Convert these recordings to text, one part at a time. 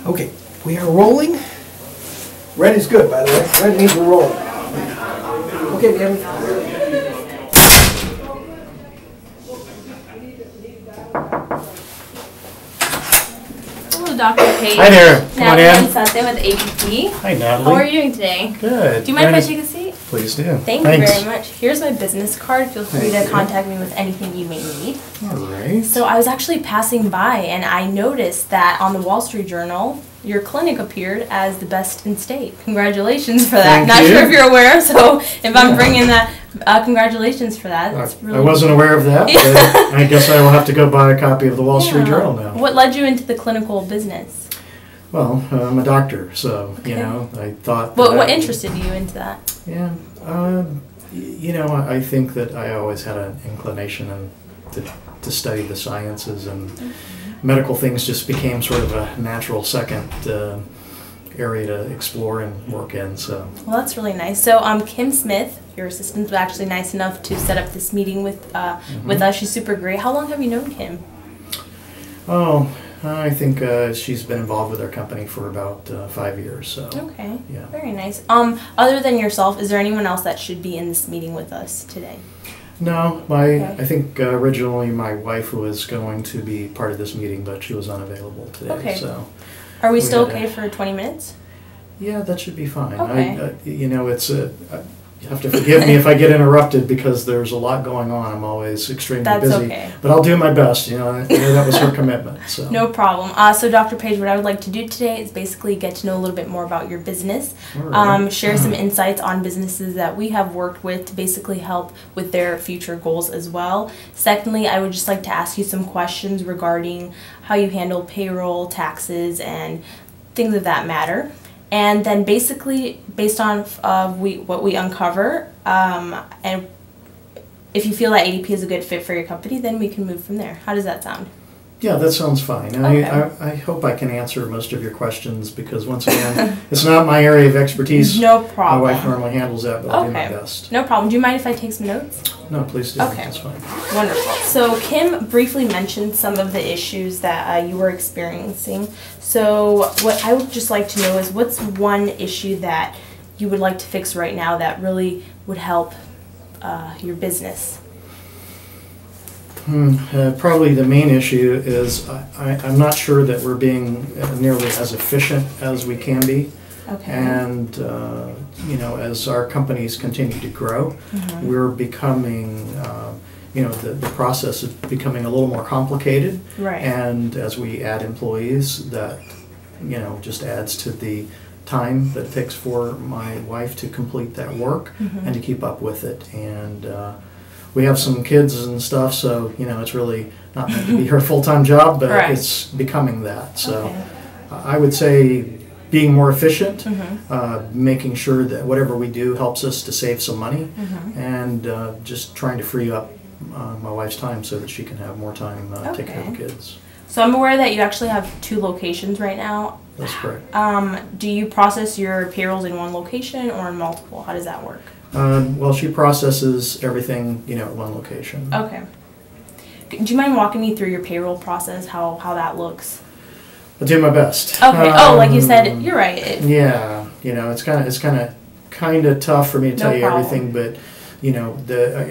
Okay, we are rolling. Red is good, by the way. Red means we're rolling. Okay, Gavin. Hello, Dr. Page. Hi there. Come on in. Alzate with APP. Hi, Natalie. How are you doing today? Good. Do you mind if I take a seat? Please do. Thank you very much. Here's my business card. Feel free to contact me with anything you may need. All right. So I was actually passing by and I noticed that on the Wall Street Journal, your clinic appeared as the best in state. Congratulations for that. Not sure if you're aware, so if I'm bringing that, congratulations for that. That's really I wasn't aware of that, but I guess I will have to go buy a copy of the Wall Street Journal now. What led you into the clinical business? Well, I'm a doctor, so, you know, I thought... What interested you into that? Yeah, you know, I think that I always had an inclination to study the sciences, and medical things just became sort of a natural second area to explore and work in. So. Well, that's really nice. So, Kim Smith, your assistant, was actually nice enough to set up this meeting with us. She's super great. How long have you known Kim? Oh, I think she's been involved with our company for about 5 years. So. Okay. Yeah. Very nice. Other than yourself, is there anyone else that should be in this meeting with us today? No, I think originally my wife was going to be part of this meeting, but she was unavailable today. Okay. So are we still okay for 20 minutes? Yeah, that should be fine. Okay. You know, you have to forgive me if I get interrupted because there's a lot going on. I'm always extremely busy. That's okay. But I'll do my best. You know that was her commitment. So. No problem. So Dr. Page, what I would like to do today is basically get to know a little bit more about your business, share some insights on businesses that we have worked with to basically help with their future goals as well. Secondly, I would just like to ask you some questions regarding how you handle payroll, taxes, and things of that matter. And then basically, based on what we uncover, and if you feel that ADP is a good fit for your company, then we can move from there. How does that sound? Yeah, that sounds fine. Okay. I hope I can answer most of your questions because, once again, it's not my area of expertise. No problem. My wife normally handles that, but I'll do my best. No problem. Do you mind if I take some notes? No, please do. Okay. That's fine. Wonderful. So Kim briefly mentioned some of the issues that you were experiencing. So what I would just like to know is what's one issue that you would like to fix right now that really would help your business? Probably the main issue is I'm not sure that we're being nearly as efficient as we can be. Okay. And, you know, as our companies continue to grow, we're becoming, you know, the process is becoming a little more complicated. Right. And as we add employees, that, you know, just adds to the time that it takes for my wife to complete that work and to keep up with it. And we have some kids and stuff, so, you know, it's really not meant to be her full-time job, but it's becoming that. So I would say being more efficient, making sure that whatever we do helps us to save some money, and just trying to free up my wife's time so that she can have more time to take care of the kids. So I'm aware that you actually have 2 locations right now. That's correct. Do you process your payrolls in one location or in multiple? How does that work? Well, she processes everything, you know, at one location. Okay. Do you mind walking me through your payroll process, how that looks? I'll do my best. Okay. Like you said, you're right. Yeah, you know, it's kind of tough for me to tell you everything, but you know,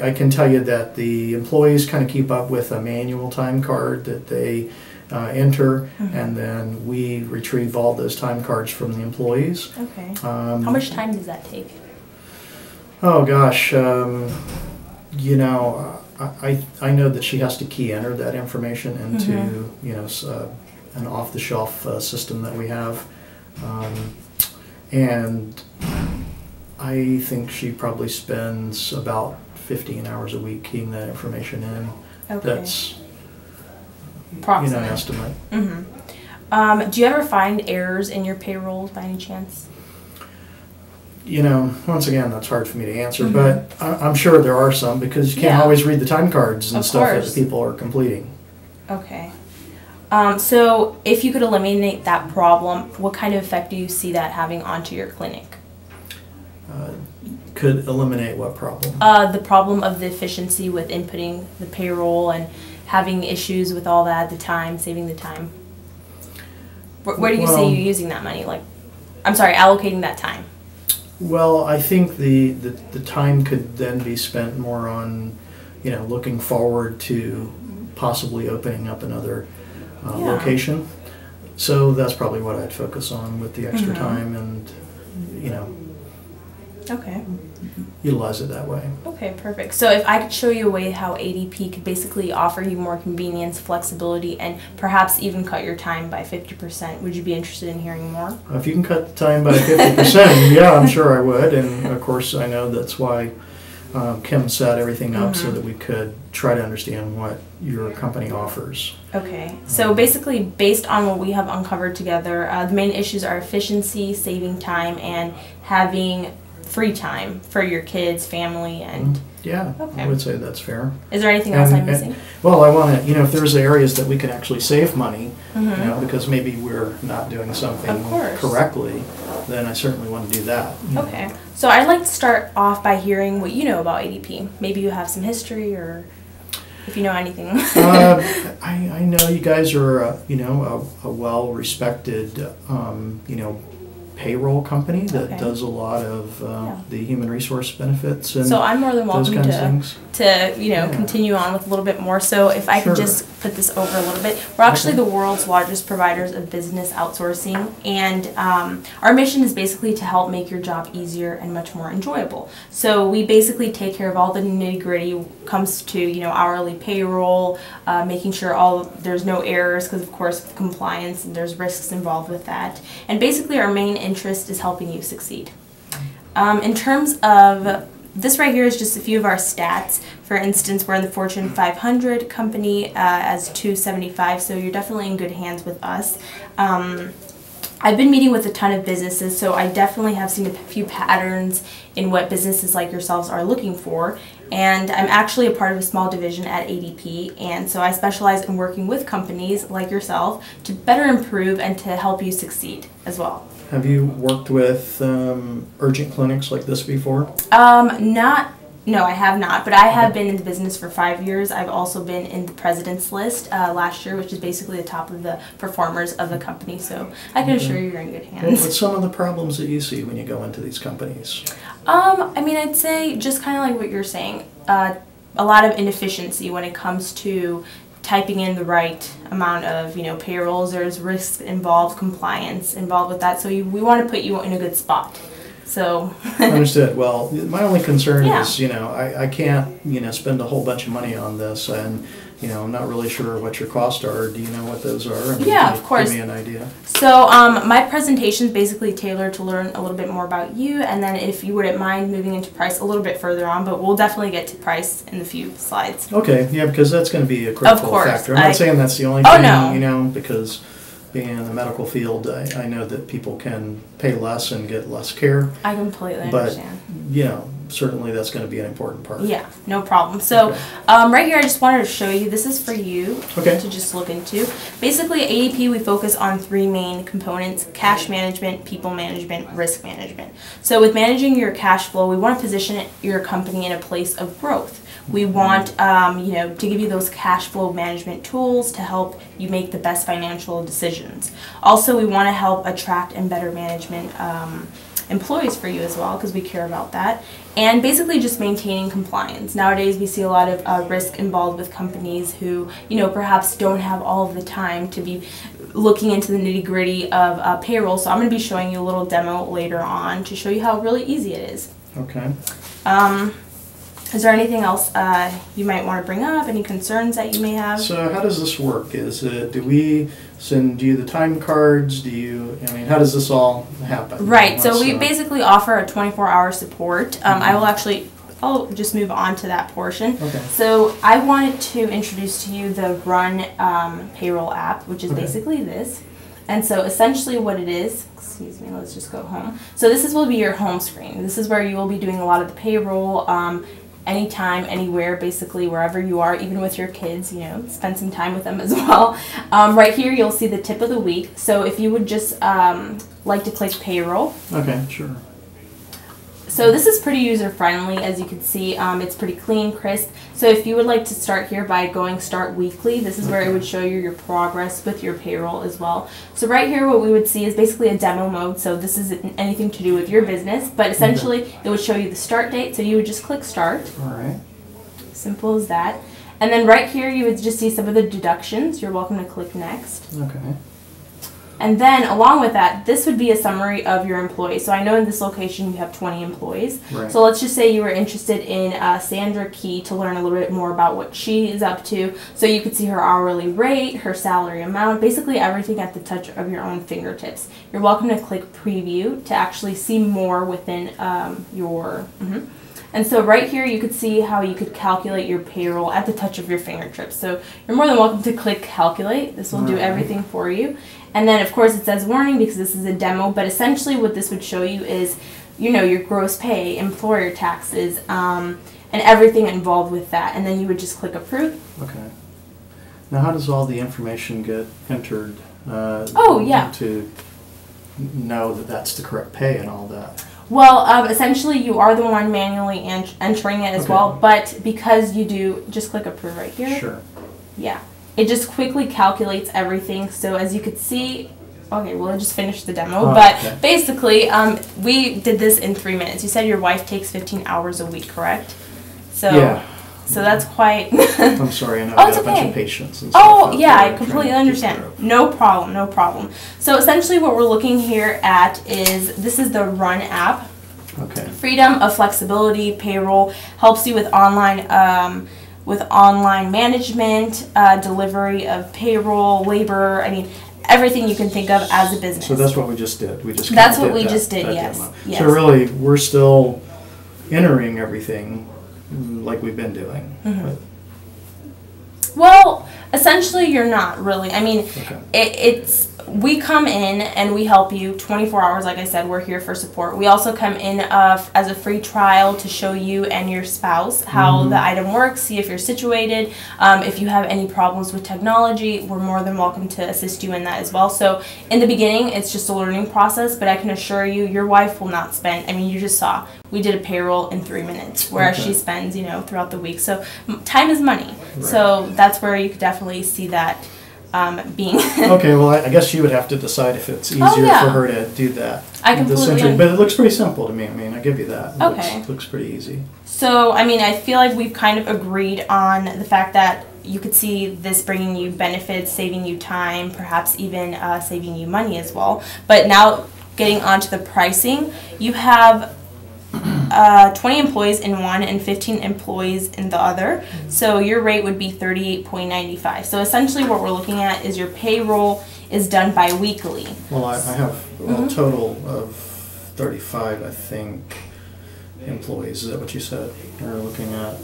I can tell you that the employees kind of keep up with a manual time card that they enter, and then we retrieve all those time cards from the employees. Okay. How much time does that take? Oh gosh, you know, I know that she has to key enter that information into you know an off-the-shelf system that we have, and I think she probably spends about 15 hours a week keying that information in. Okay. That's you know, an estimate. Do you ever find errors in your payrolls by any chance? You know, once again, that's hard for me to answer, but I'm sure there are some because you can't always read the time cards and stuff that the people are completing. Okay. So if you could eliminate that problem, what kind of effect do you see that having onto your clinic? Could eliminate what problem? The problem of the efficiency with inputting the payroll and having issues with all that, the time, saving the time. Where do you see you using that money? Like, I'm sorry, allocating that time. Well, I think the time could then be spent more on, looking forward to possibly opening up another location. So that's probably what I'd focus on with the extra time and, Okay. utilize it that way. Okay, perfect. So if I could show you a way how ADP could basically offer you more convenience, flexibility, and perhaps even cut your time by 50%, would you be interested in hearing more? If you can cut the time by 50%, yeah, I'm sure I would. And of course, I know that's why Kim set everything up so that we could try to understand what your company offers. Okay, so basically based on what we have uncovered together, the main issues are efficiency, saving time, and having free time for your kids, family, and... Yeah, Okay. I would say that's fair. Is there anything else I'm missing? Well, I want to, if there's areas that we can actually save money, because maybe we're not doing something Of course. correctly, then I certainly want to do that. Okay, so I'd like to start off by hearing what you know about ADP. Maybe you have some history, or if you know anything. I know you guys are, a well-respected, payroll company that does a lot of the human resource benefits and so I'm more than welcome those kinds of things. to continue on with a little bit more. So if I could just put this over a little bit, we're actually the world's largest providers of business outsourcing, and our mission is basically to help make your job easier and much more enjoyable. So we basically take care of all the nitty-gritty comes to hourly payroll, making sure there's no errors, because of course with compliance and there's risks involved with that, and basically our main interest is helping you succeed. In terms of this right here is just a few of our stats. For instance, we're in the Fortune 500 company as 275, so you're definitely in good hands with us. I've been meeting with a ton of businesses, so I definitely have seen a few patterns in what businesses like yourselves are looking for. And I'm actually a part of a small division at ADP, and so I specialize in working with companies like yourself to better improve and to help you succeed as well. Have you worked with urgent clinics like this before? No, I have not, but I have been in the business for 5 years. I've also been in the president's list last year, which is basically the top of the performers of the company, so I can assure you you're in good hands. What's some of the problems that you see when you go into these companies? I'd say just kind of like what you're saying, a lot of inefficiency when it comes to typing in the right amount of payrolls. There's risks involved, compliance involved with that, so we want to put you in a good spot. So Understood. Well, my only concern is I can't spend a whole bunch of money on this, and I'm not really sure what your costs are. Do you know what those are? Yeah, of course. Give me an idea. So my presentation is basically tailored to learn a little bit more about you, and then if you wouldn't mind moving into price a little bit further on, but we'll definitely get to price in a few slides. Okay, yeah, because that's going to be a critical factor. I'm not saying that's the only thing, because being in the medical field, I know that people can pay less and get less care. I completely understand. But, certainly that's going to be an important part. Yeah, no problem. So right here I just wanted to show you, this is for you to just look into. Basically at ADP we focus on 3 main components: cash management, people management, risk management. So with managing your cash flow, we want to position your company in a place of growth. We want to give you those cash flow management tools to help you make the best financial decisions. Also, we want to help attract and better management employees for you as well, because we care about that. And basically just maintaining compliance. Nowadays we see a lot of risk involved with companies who perhaps don't have all of the time to be looking into the nitty-gritty of payroll. So I'm going to be showing you a little demo later on to show you how really easy it is. Okay. Is there anything else you might want to bring up? Any concerns that you may have? So how does this work? Do we send you the time cards? How does this all happen? Right, so we basically offer a 24-hour support. I'll just move on to that portion. Okay. So I wanted to introduce to you the Run Payroll app, which is basically this. And so essentially what it is, excuse me, let's just go home. So will be your home screen. This is where you will be doing a lot of the payroll, anytime, anywhere, basically wherever you are, even with your kids, spend some time with them as well. Right here you'll see the tip of the week. So if you would just like to click payroll. Okay, sure. So this is pretty user-friendly, as you can see. It's pretty clean, crisp. So if you would like to start here by going Start Weekly, this is where it would show you your progress with your payroll as well. So right here what we would see is basically a demo mode. So this isn't anything to do with your business, but essentially it would show you the start date. So you would just click Start. All right. Simple as that. And then right here you would just see some of the deductions. You're welcome to click Next. Okay. And then along with that, this would be a summary of your employees. So I know in this location you have 20 employees. Right. So let's just say you were interested in Sandra Key to learn a little bit more about what she is up to. So you could see her hourly rate, her salary amount, basically everything at the touch of your own fingertips. You're welcome to click Preview to actually see more within your... And so right here you could see how you could calculate your payroll at the touch of your fingertips. So you're more than welcome to click Calculate. This will do everything for you. And then of course it says warning because this is a demo, but essentially what this would show you is, you know, your gross pay, employer taxes, and everything involved with that. And then you would just click Approve. Okay. Now how does all the information get entered to know that that's the correct pay and all that? Well, essentially you are the one manually entering it as well, but because you do, just click Approve right here. Sure. Yeah. It just quickly calculates everything. So as you could see, okay, well I just finished the demo, but basically we did this in 3 minutes. You said your wife takes 15 hours a week, correct? So yeah. So that's quite... I'm sorry, I know I got a bunch of patients and stuff. Oh, yeah, I completely understand. No problem, no problem. So essentially what we're looking here at is, this is the Run app. Okay. Freedom of flexibility, payroll, helps you with online management, delivery of payroll, labor, I mean, everything you can think of as a business. So that's what we just did. That's what we just did, yes. So really, we're still entering everything like we've been doing. Well, essentially you're not really. I mean, we come in and we help you 24 hours. Like I said, we're here for support. We also come in as a free trial to show you and your spouse how the item works, see if you're situated. If you have any problems with technology, we're more than welcome to assist you in that as well. So in the beginning, it's just a learning process, but I can assure you, your wife will not spend, I mean, you just saw, we did a payroll in 3 minutes, whereas she spends, you know, throughout the week. So time is money. Right. So that's where you could definitely see that being. Okay, well, I guess she would have to decide if it's easier for her to do that. I completely. But it looks pretty simple to me. I mean, I give you that. It looks pretty easy. So, I mean, I feel like we've kind of agreed on the fact that you could see this bringing you benefits, saving you time, perhaps even saving you money as well. But now, getting onto the pricing, you have 20 employees in one and 15 employees in the other. So your rate would be $38.95. So essentially what we're looking at is your payroll is done bi-weekly. Well, I have a total of 35, I think, employees. Is that what you said? You're looking at.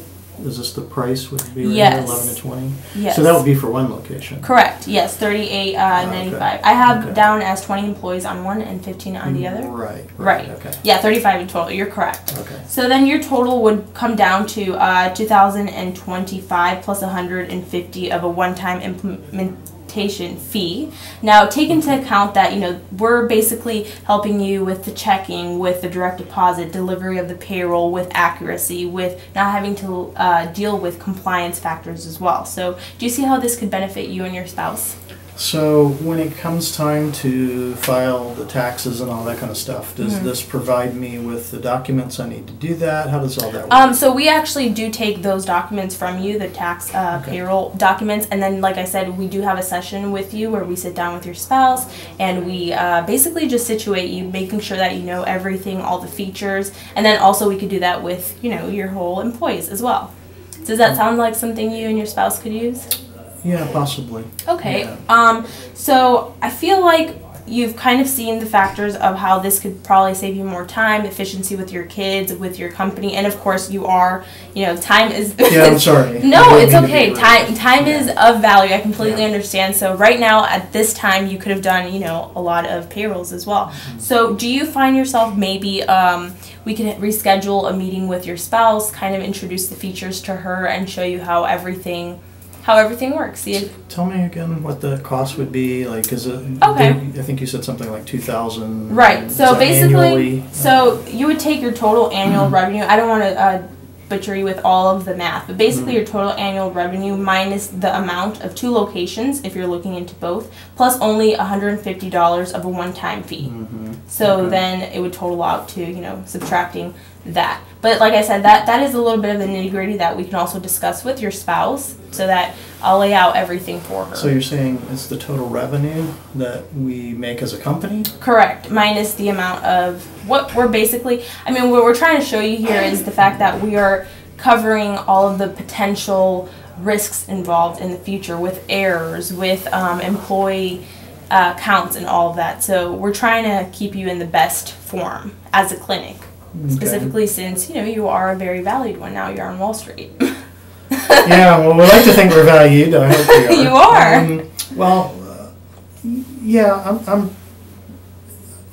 Is this the price would be right here, 11 to 20? Yes. So that would be for one location. Correct. Yes, $38.95. I have down as 20 employees on one and 15 on the other. Right. Okay. Yeah, 35 in total. You're correct. Okay. So then your total would come down to $2,025 plus $150 of a one-time implementation fee. Now take into account that, you know, we're basically helping you with the checking, with the direct deposit, delivery of the payroll, with accuracy, with not having to deal with compliance factors as well. So do you see how this could benefit you and your spouse? So when it comes time to file the taxes and all that kind of stuff, does this provide me with the documents I need to do that? How does all that work? So we actually do take those documents from you, the tax payroll documents, and then like I said, we do have a session with you where we sit down with your spouse and we basically just situate you, making sure that you know everything, all the features, and then also we could do that with, you know, your whole employees as well. Does that sound like something you and your spouse could use? Yeah, possibly. Okay. Yeah. So I feel like you've kind of seen the factors of how this could probably save you more time, efficiency with your kids, with your company, and of course you are, you know, time is... Yeah, I'm sorry. No, it's okay. Time is of value. I completely understand. So right now, at this time, you could have done, you know, a lot of payrolls as well. So do you find yourself maybe... we can reschedule a meeting with your spouse, kind of introduce the features to her and show you how everything how everything works. See, Tell me again what the cost would be, like, because Okay. I think you said something like 2,000. right. Is So that basically, annually? so you would take your total annual revenue. I don't want to butcher you with all of the math, but basically your total annual revenue minus the amount of 2 locations, if you're looking into both, plus only $150 of a one-time fee. So Okay. then it would total out to, you know, subtracting that. But like I said, that is a little bit of the nitty-gritty that we can also discuss with your spouse, so that I'll lay out everything for her. So you're saying it's the total revenue that we make as a company? Correct, minus the amount of what we're basically, I mean, what we're trying to show you here is the fact that we are covering all of the potential risks involved in the future with errors, with employee counts and all of that. So we're trying to keep you in the best form as a clinic, specifically since, you know, you are a very valued one. Now you're on Wall Street. Yeah, well, we like to think we're valued. I hope we are. You are. Well, yeah, I'm.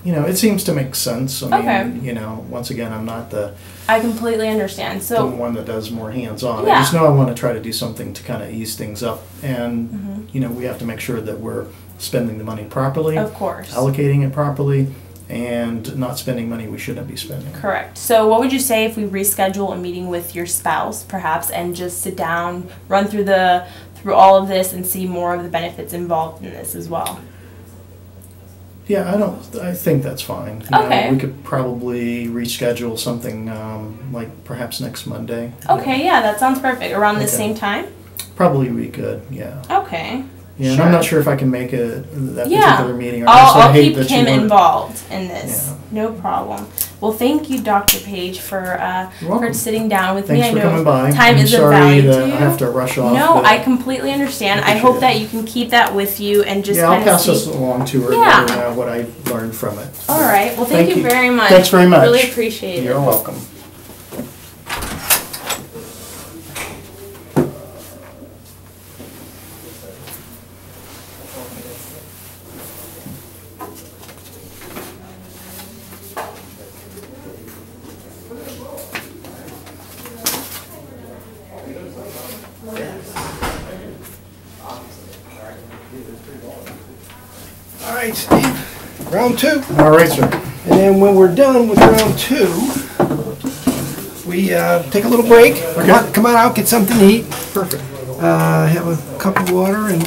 You know, it seems to make sense. I mean, Okay. you know, once again, I'm not the I completely understand. So one that does more hands-on. Yeah. I just know I want to try to do something to kind of ease things up, and you know, we have to make sure that we're spending the money properly, of course. allocating it properly, and not spending money we shouldn't be spending. Correct. So what would you say if we reschedule a meeting with your spouse, perhaps, and just sit down, run through all of this and see more of the benefits involved in this as well? Yeah, I think that's fine. You Okay. know, we could probably reschedule something like perhaps next Monday. Okay, yeah, that sounds perfect. Around the Okay. same time? Probably we could, yeah. Okay. Yeah, and I'm not sure if I can make that Yeah. particular meeting. Or I'll hate keep that you Kim weren't- involved in this. Yeah. No problem. Well, thank you, Dr. Page, for You're welcome. sitting down with Thanks me. for I know coming by. time I'm is of sorry value that to you. I have to rush off. No, but I completely understand. I appreciate hope it. that you can keep that with you and just yeah, I'll kind of pass see. this along to her Yeah. and let her know what I learned from it. All right. Well, thank you very much. Thanks very much. Really appreciate it. You're welcome. All right, Steve, round 2. All right, sir. And then when we're done with round 2, we take a little break. Come on out, get something to eat. Perfect. Have a cup of water, and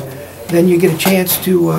then you get a chance to